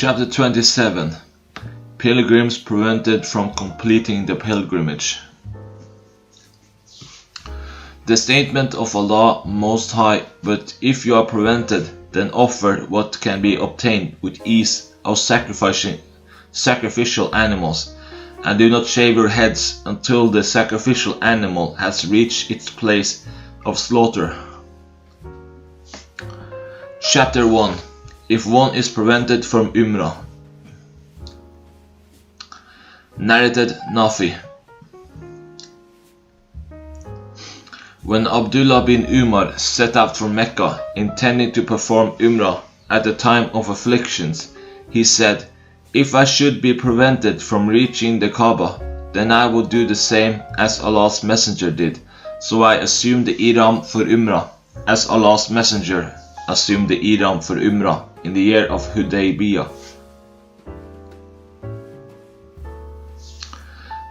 Chapter 27. Pilgrims prevented from completing the pilgrimage. The statement of Allah Most High, but if you are prevented, then offer what can be obtained with ease of sacrificial animals, and do not shave your heads until the sacrificial animal has reached its place of slaughter. Chapter 1. If one is prevented from Umrah. Narrated Nafi. When Abdullah bin Umar set out for Mecca, intending to perform Umrah at the time of afflictions, he said, "If I should be prevented from reaching the Kaaba, then I would do the same as Allah's Messenger did. So I assumed the Ihram for Umrah, as Allah's Messenger assumed the Ihram for Umrah in the year of Hudaybiyah."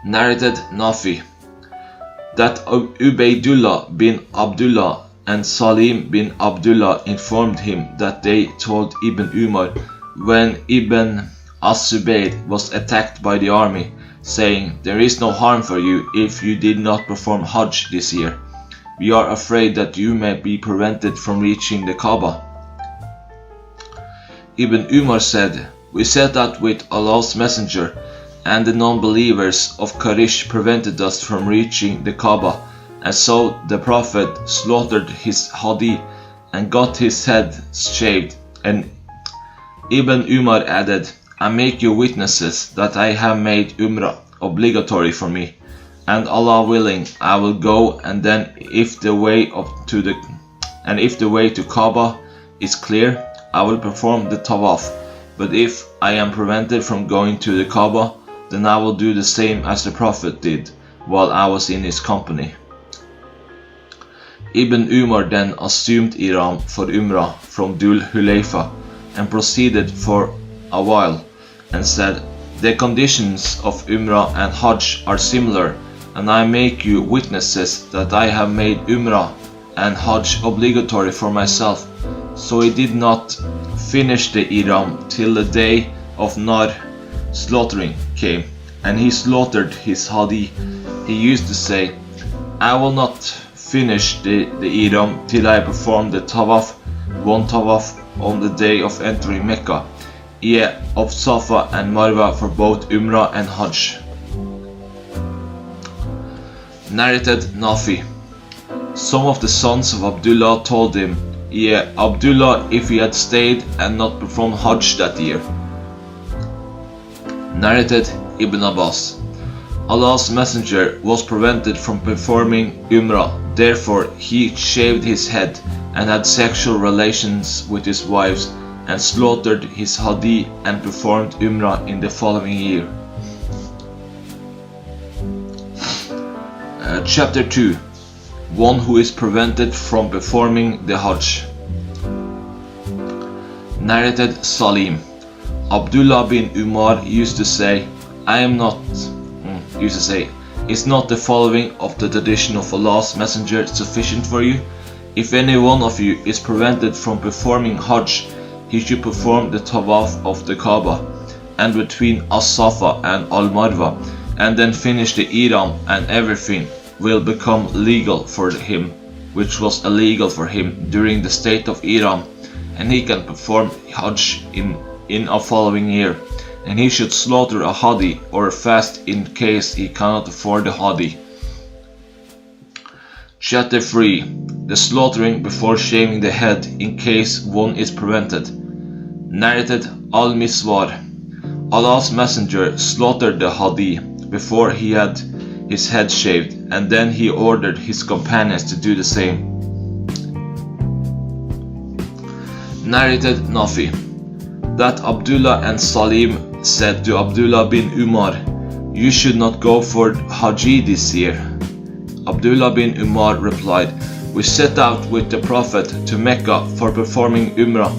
Narrated Nafi. That Ubaydullah bin Abdullah and Salim bin Abdullah informed him that they told Ibn Umar when Ibn As-Subayd was attacked by the army, saying, "There is no harm for you if you did not perform Hajj this year. We are afraid that you may be prevented from reaching the Kaaba." Ibn Umar said, "We set out with Allah's Messenger, and the non-believers of Quraysh prevented us from reaching the Kaaba, and so the Prophet slaughtered his hadi and got his head shaved." And Ibn Umar added, "I make you witnesses that I have made Umrah obligatory for me, and Allah willing, I will go, and then if the way to Kaaba is clear, I will perform the Tawaf. But if I am prevented from going to the Kaaba, then I will do the same as the Prophet did while I was in his company." Ibn Umar then assumed Ihram for Umrah from Dhul Hulayfa and proceeded for a while and said, "The conditions of Umrah and Hajj are similar, and I make you witnesses that I have made Umrah and Hajj obligatory for myself." So he did not finish the Ihram till the day of Nahr slaughtering came, and he slaughtered his hadi. He used to say, "I will not finish the Ihram till I perform the Tawaf, one Tawaf on the day of entering Mecca, of Safa and Marwa for both Umrah and Hajj." Narrated Nafi. Some of the sons of Abdullah told him, Abdullah, if he had stayed and not performed Hajj that year." Narrated Ibn Abbas. Allah's Messenger was prevented from performing Umrah, therefore he shaved his head and had sexual relations with his wives and slaughtered his hadi and performed Umrah in the following year. Chapter 2. One who is prevented from performing the Hajj. Narrated Salim. Abdullah bin Umar used to say, "Is not the following of the tradition of Allah's Messenger sufficient for you? If any one of you is prevented from performing Hajj, he should perform the Tawaf of the Kaaba, and between As-Safa and Al-Marwa, and then finish the Ihram, and everything will become legal for him, which was illegal for him during the state of Ihram, and he can perform Hajj in a following year, and he should slaughter a hadi or fast in case he cannot afford the hadi." Chapter 3. The slaughtering before shaving the head in case one is prevented. Narrated Al-Miswar. Allah's Messenger slaughtered the hadi before he had his head shaved, and then he ordered his companions to do the same. Narrated Nafi. That Abdullah and Salim said to Abdullah bin Umar, "You should not go for Hajj this year." Abdullah bin Umar replied, "We set out with the Prophet to Mecca for performing Umrah,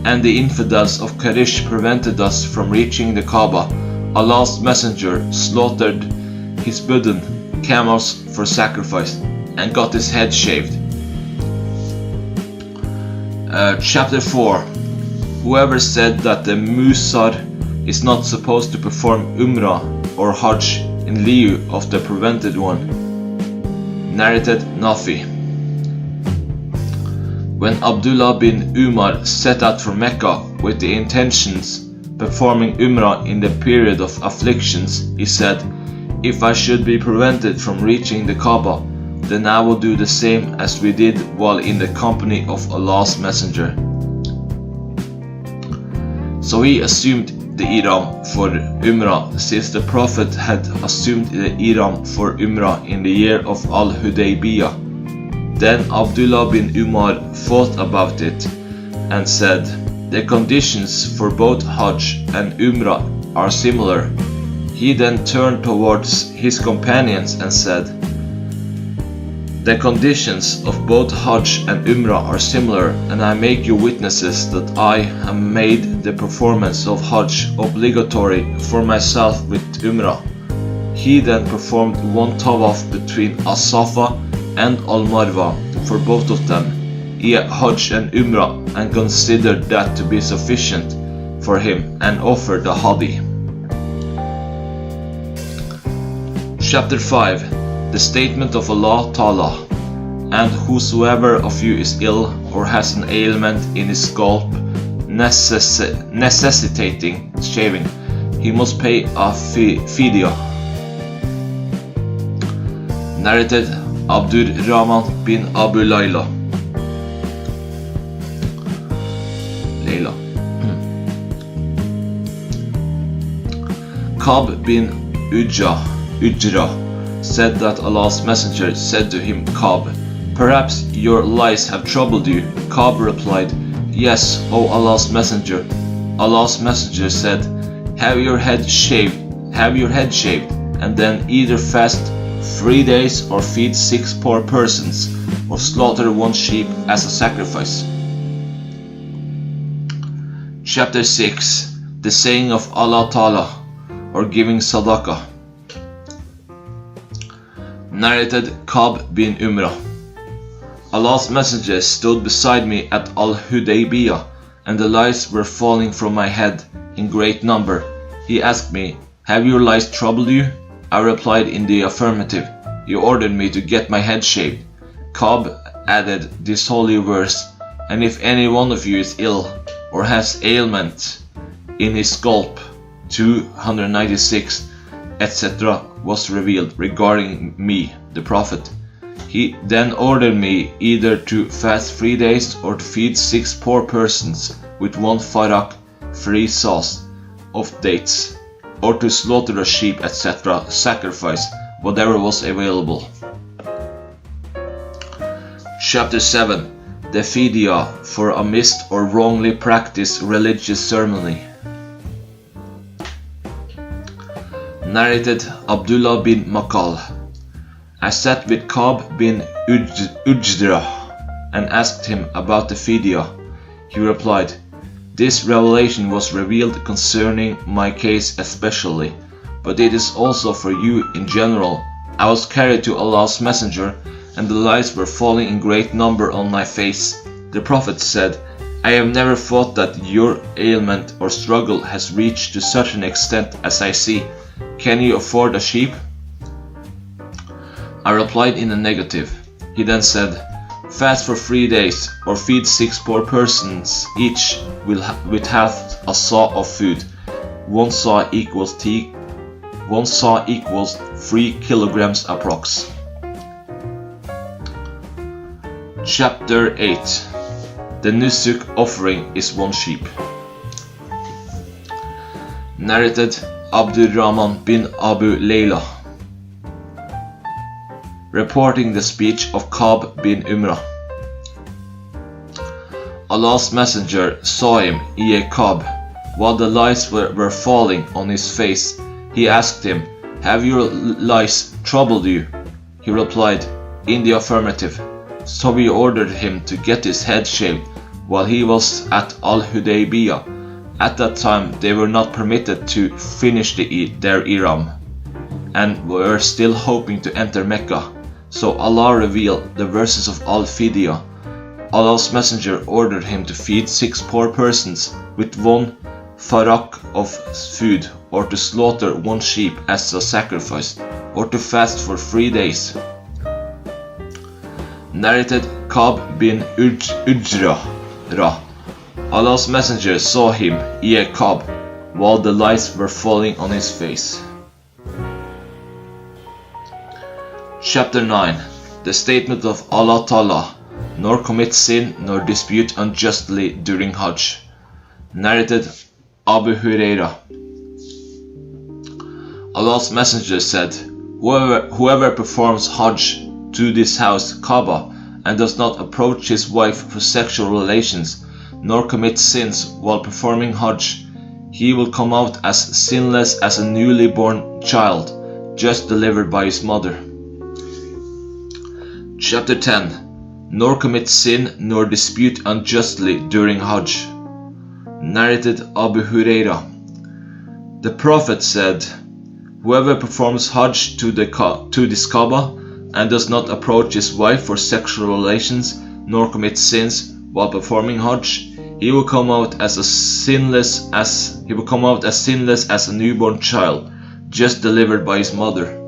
and the infidels of Quraysh prevented us from reaching the Kaaba. Allah's Messenger slaughtered his budun, camels for sacrifice, and got his head shaved." Chapter 4. Whoever said that the Musar is not supposed to perform Umrah or Hajj in lieu of the prevented one. Narrated Nafi. When Abdullah bin Umar set out for Mecca with the intentions performing Umrah in the period of afflictions, he said, "If I should be prevented from reaching the Kaaba, then I will do the same as we did while in the company of Allah's Messenger." So he assumed the Ihram for Umrah, since the Prophet had assumed the Ihram for Umrah in the year of Al-Hudaybiyah. Then Abdullah bin Umar thought about it and said, "The conditions for both Hajj and Umrah are similar." He then turned towards his companions and said, "The conditions of both Hajj and Umrah are similar, and I make you witnesses that I have made the performance of Hajj obligatory for myself with Umrah." He then performed one tawaf between As-Safa and Al-Marwa for both of them, Hajj and Umrah, and considered that to be sufficient for him, and offered the Hadi. Chapter 5. The statement of Allah Ta'ala. "And whosoever of you is ill or has an ailment in his scalp necessitating shaving, he must pay a fidya." Narrated Abdurrahman bin Abu Layla. Ka'b bin Ujra said that Allah's Messenger said to him, "Ka'b, perhaps your lice have troubled you." Ka'b replied, "Yes, O Allah's Messenger." Allah's Messenger said, Have your head shaved, and then either fast 3 days or feed 6 poor persons, or slaughter 1 sheep as a sacrifice." Chapter 6. The saying of Allah Ta'ala, or giving sadaqah. Narrated Ka'b bin Umrah. Allah's Messenger stood beside me at Al-Hudaybiyah, and the lice were falling from my head in great number. He asked me, "Have your lice troubled you?" I replied in the affirmative. He ordered me to get my head shaved. Ka'b added this holy verse, "And if any one of you is ill or has ailment in his scalp," 296, etc. was revealed regarding me, the Prophet. He then ordered me either to fast 3 days or to feed 6 poor persons with 1 farak, 3 sauce of dates, or to slaughter a sheep, etc., sacrifice whatever was available. Chapter 7. The fidya for a missed or wrongly practiced religious ceremony. Narrated Abdullah bin Makal. I sat with Ka'b bin Ujra and asked him about the fidya. He replied, "This revelation was revealed concerning my case especially, but it is also for you in general. I was carried to Allah's Messenger, and the lice were falling in great number on my face. The Prophet said, I have never thought that your ailment or struggle has reached to such an extent as I see. Can you afford a sheep?" I replied in the negative. He then said, "Fast for 3 days, or feed 6 poor persons, each with half a saw of food. 1 saw equals 3 kilograms approx." Chapter 8. The Nusuk offering is 1 sheep. Narrated Abdurrahman bin Abu Layla. Reporting the speech of Ka'b bin Umrah. Allah's Messenger saw him, Ka'b, while the lice were falling on his face. He asked him, "Have your lice troubled you?" He replied, in the affirmative. So he ordered him to get his head shaved while he was at Al-Hudaybiyah. At that time they were not permitted to finish their Ihram, and were still hoping to enter Mecca. So Allah revealed the verses of Al-Fidya, Allah's Messenger ordered him to feed 6 poor persons with 1 farak of food, or to slaughter 1 sheep as a sacrifice, or to fast for 3 days. Narrated Ka'b bin Ujra. Allah's Messenger saw him, i.e. Ka'b, while the lights were falling on his face. Chapter 9. The statement of Allah Ta'ala: nor commit sin nor dispute unjustly during Hajj. Narrated Abu Huraira. Allah's Messenger said, Whoever performs Hajj to this house, Kaaba, and does not approach his wife for sexual relations, nor commit sins while performing Hajj, he will come out as sinless as a newly born child, just delivered by his mother. Chapter 10. Nor commit sin nor dispute unjustly during Hajj. Narrated Abu Huraira. The Prophet said, Whoever performs Hajj to this Kaaba and does not approach his wife for sexual relations nor commit sins while performing Hajj, he will come out as sinless as a newborn child, just delivered by his mother.